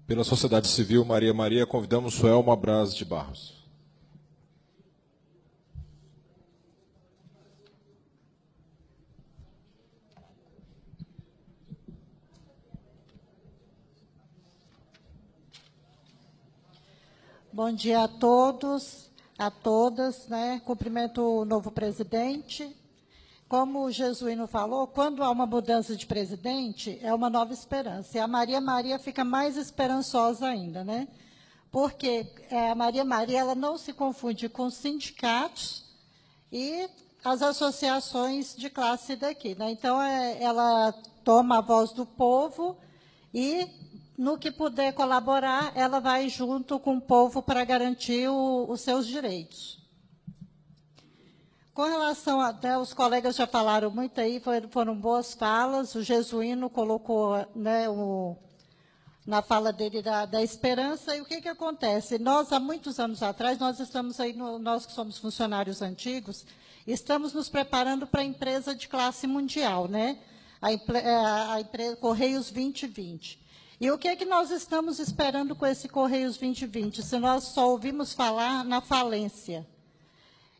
Pela Sociedade Civil Maria Maria, convidamos Suelma Braz de Barros. Bom dia a todos, a todas, né? Cumprimento o novo presidente. Como o Jesuíno falou, quando há uma mudança de presidente, é uma nova esperança. E a Maria Maria fica mais esperançosa ainda, né? Porque a Maria Maria ela não se confunde com os sindicatos e as associações de classe daqui, né? Então, ela toma a voz do povo e, no que puder colaborar, ela vai junto com o povo para garantir os seus direitos. Com relação até os colegas já falaram muito aí, foram boas falas. O Jesuíno colocou, né, na fala dele da esperança. E o que acontece? Nós, há muitos anos atrás, nós estamos aí, nós que somos funcionários antigos, estamos nos preparando para a empresa de classe mundial, né? A empresa Correios 2020. E o que nós estamos esperando com esse Correios 2020, se nós só ouvimos falar na falência?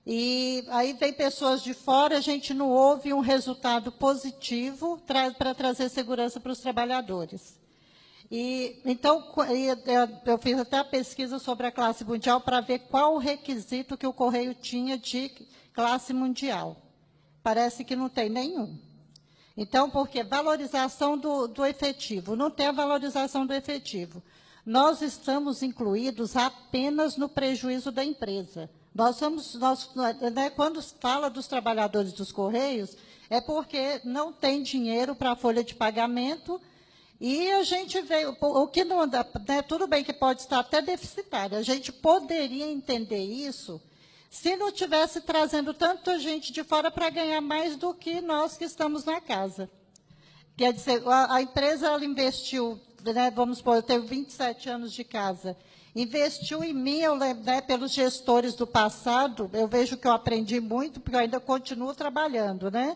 E aí vem pessoas de fora, a gente não ouve um resultado positivo para trazer segurança para os trabalhadores. E, então, eu fiz até a pesquisa sobre a classe mundial para ver qual o requisito que o Correio tinha de classe mundial. Parece que não tem nenhum. Então, porque valorização do efetivo, não tem a valorização do efetivo. Nós estamos incluídos apenas no prejuízo da empresa. Né, quando fala dos trabalhadores dos Correios, é porque não tem dinheiro para a folha de pagamento e a gente veio, o que não dá, né, tudo bem que pode estar até deficitário, a gente poderia entender isso se não tivesse trazendo tanta gente de fora para ganhar mais do que nós que estamos na casa. Quer dizer, a empresa ela investiu, né, vamos supor, eu tenho 27 anos de casa, investiu em mim, né, pelos gestores do passado, eu vejo que eu aprendi muito, porque eu ainda continuo trabalhando, né?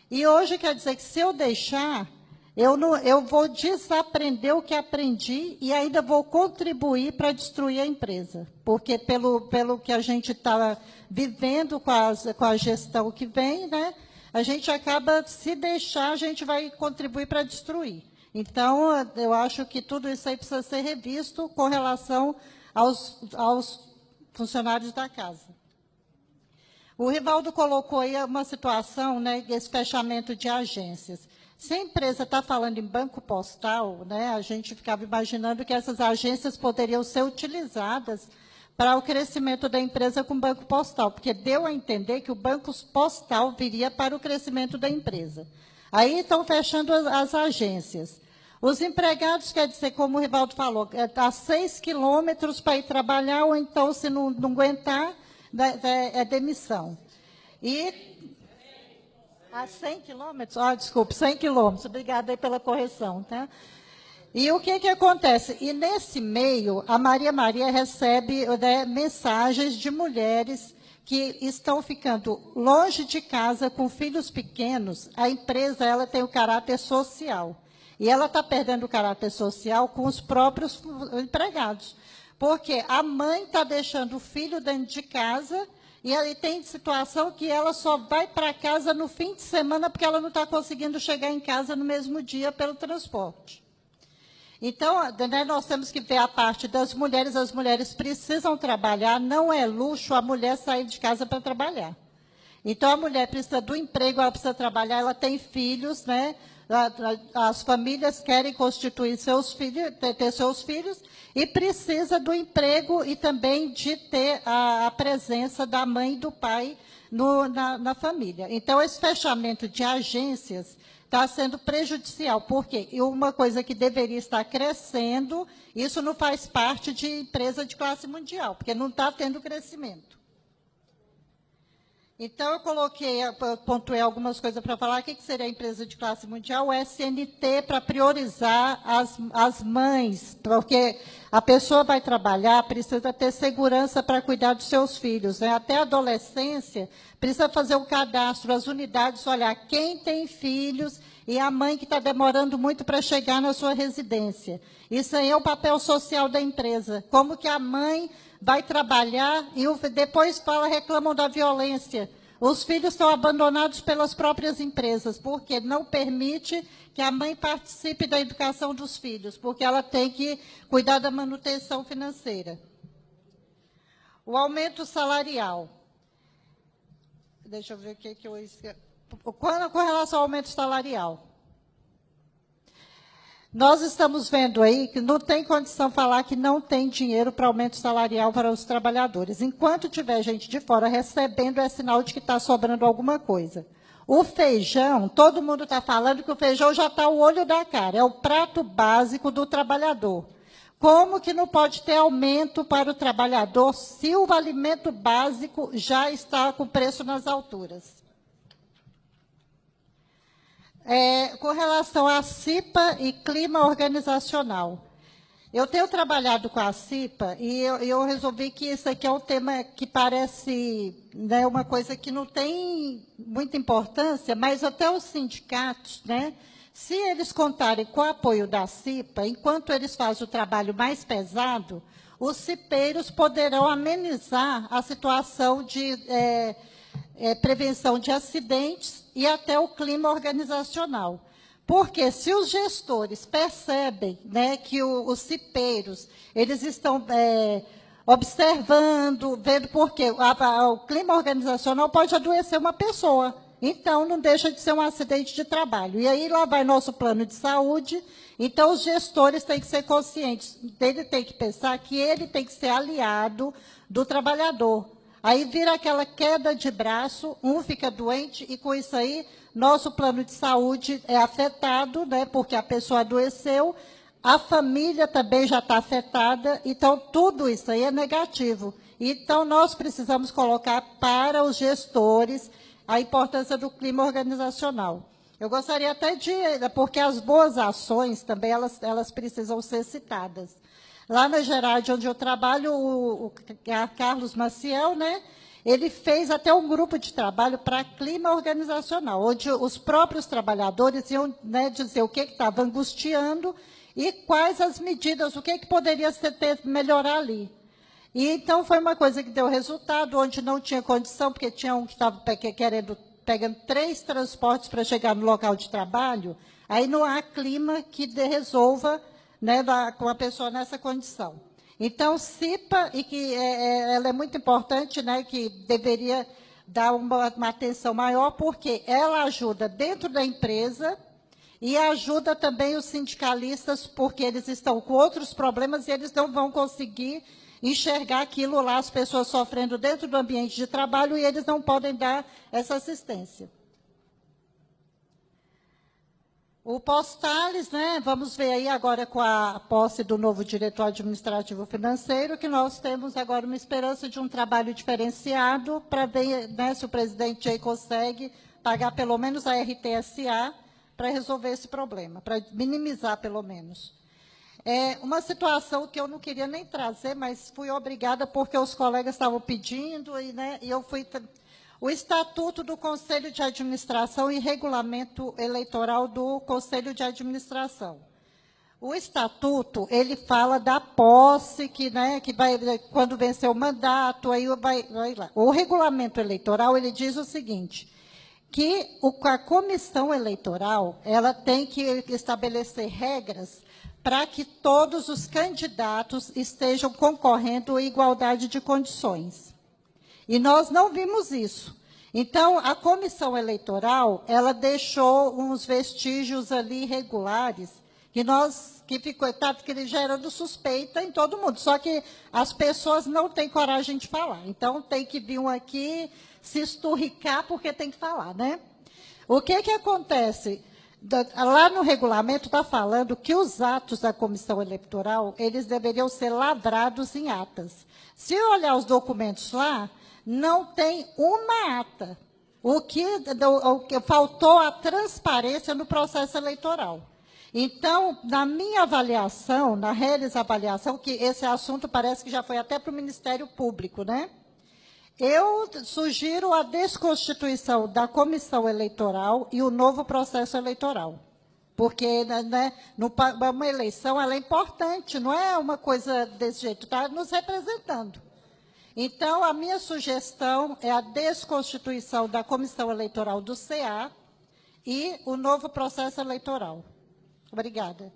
E hoje, quer dizer que se eu deixar, eu vou desaprender o que aprendi e ainda vou contribuir para destruir a empresa, porque pelo que a gente está vivendo com a gestão que vem, né, a gente acaba, se deixar, a gente vai contribuir para destruir. Então, eu acho que tudo isso aí precisa ser revisto com relação aos funcionários da casa. O Rivaldo colocou aí uma situação, né, esse fechamento de agências. Se a empresa está falando em banco postal, né, a gente ficava imaginando que essas agências poderiam ser utilizadas para o crescimento da empresa com banco postal, porque deu a entender que o banco postal viria para o crescimento da empresa. Aí estão fechando as agências. Os empregados, quer dizer, como o Rivaldo falou, a 6 quilômetros para ir trabalhar, ou então, se não aguentar, é demissão. E a 100 quilômetros? Desculpe, 100 quilômetros. Obrigada aí pela correção. Tá? E o que acontece? E, nesse meio, a Maria Maria recebe, né, mensagens de mulheres que estão ficando longe de casa com filhos pequenos. A empresa ela tem o caráter social. E ela está perdendo o caráter social com os próprios empregados. Porque a mãe está deixando o filho dentro de casa e aí tem situação que ela só vai para casa no fim de semana porque ela não está conseguindo chegar em casa no mesmo dia pelo transporte. Então, né, nós temos que ver a parte das mulheres. As mulheres precisam trabalhar, não é luxo a mulher sair de casa para trabalhar. Então, a mulher precisa do emprego, ela precisa trabalhar, ela tem filhos, né? As famílias querem constituir seus filhos, ter seus filhos, e precisa do emprego e também de ter a presença da mãe e do pai na família. Então, esse fechamento de agências está sendo prejudicial. Por quê? E uma coisa que deveria estar crescendo, isso não faz parte de empresa de classe mundial, porque não está tendo crescimento. Então, eu pontuei algumas coisas para falar. O que seria a empresa de classe mundial? O SNT, para priorizar as mães, porque a pessoa vai trabalhar, precisa ter segurança para cuidar dos seus filhos, né? Até a adolescência, precisa fazer um cadastro, as unidades, olhar quem tem filhos e a mãe que está demorando muito para chegar na sua residência. Isso aí é o papel social da empresa. Como que a mãe vai trabalhar e depois reclamam da violência. Os filhos estão abandonados pelas próprias empresas, porque não permite que a mãe participe da educação dos filhos, porque ela tem que cuidar da manutenção financeira. O aumento salarial. Deixa eu ver o que eu esqueci. Com relação ao aumento salarial. Nós estamos vendo aí que não tem condição de falar que não tem dinheiro para aumento salarial para os trabalhadores. Enquanto tiver gente de fora recebendo, é sinal de que está sobrando alguma coisa. O feijão, todo mundo está falando que o feijão já está o olho da cara, é o prato básico do trabalhador. Como que não pode ter aumento para o trabalhador se o alimento básico já está com preço nas alturas? Com relação à CIPA e clima organizacional. Eu tenho trabalhado com a CIPA e eu resolvi que isso aqui é um tema que parece, né, uma coisa que não tem muita importância, mas até os sindicatos, né, se eles contarem com o apoio da CIPA, enquanto eles fazem o trabalho mais pesado, os cipeiros poderão amenizar a situação de prevenção de acidentes e até o clima organizacional. Porque se os gestores percebem, né, que os cipeiros eles estão observando, vendo porque o clima organizacional pode adoecer uma pessoa. Então, não deixa de ser um acidente de trabalho. E aí lá vai nosso plano de saúde. Então, os gestores têm que ser conscientes. Ele tem que pensar que ele tem que ser aliado do trabalhador. Aí vira aquela queda de braço, um fica doente, e com isso aí, nosso plano de saúde é afetado, né, porque a pessoa adoeceu, a família também já está afetada, então tudo isso aí é negativo. Então, nós precisamos colocar para os gestores a importância do clima organizacional. Eu gostaria até porque as boas ações também, elas precisam ser citadas. Lá na Gerard, onde eu trabalho, o Carlos Maciel, né, ele fez até um grupo de trabalho para clima organizacional, onde os próprios trabalhadores iam, né, dizer o que estava angustiando e quais as medidas, o que poderia melhorar ali. E, então, foi uma coisa que deu resultado, onde não tinha condição, porque tinha um que estava pegando 3 transportes para chegar no local de trabalho, aí não há clima que resolva, né, com a pessoa nessa condição. Então, CIPA, e que ela é muito importante, né, que deveria dar uma atenção maior, porque ela ajuda dentro da empresa e ajuda também os sindicalistas, porque eles estão com outros problemas e eles não vão conseguir enxergar aquilo lá, as pessoas sofrendo dentro do ambiente de trabalho, e eles não podem dar essa assistência. O Postales, né, vamos ver aí agora com a posse do novo diretor administrativo financeiro, que nós temos agora uma esperança de um trabalho diferenciado para ver, né, se o presidente aí consegue pagar pelo menos a RTSA para resolver esse problema, para minimizar pelo menos. Uma situação que eu não queria nem trazer, mas fui obrigada porque os colegas estavam pedindo, e eu fui... O Estatuto do Conselho de Administração e Regulamento Eleitoral do Conselho de Administração. O Estatuto, ele fala da posse, que vai, quando vencer o mandato, aí vai lá. O Regulamento Eleitoral, ele diz o seguinte, que a Comissão Eleitoral, ela tem que estabelecer regras para que todos os candidatos estejam concorrendo em igualdade de condições. E nós não vimos isso. Então, a comissão eleitoral, ela deixou uns vestígios ali irregulares, que ficou gerando suspeita em todo mundo. Só que as pessoas não têm coragem de falar. Então, tem que vir um aqui se esturricar, porque tem que falar, né? O que acontece? Lá no regulamento está falando que os atos da comissão eleitoral, eles deveriam ser lavrados em atas. Se olhar os documentos lá, não tem uma ata. O que faltou a transparência no processo eleitoral. Então, na minha avaliação, na Reles Avaliação, que esse assunto parece que já foi até para o Ministério Público, né? Eu sugiro a desconstituição da comissão eleitoral e o novo processo eleitoral. Porque né, uma eleição ela é importante, não é uma coisa desse jeito, está nos representando. Então, a minha sugestão é a desconstituição da comissão eleitoral do CA e o novo processo eleitoral. Obrigada.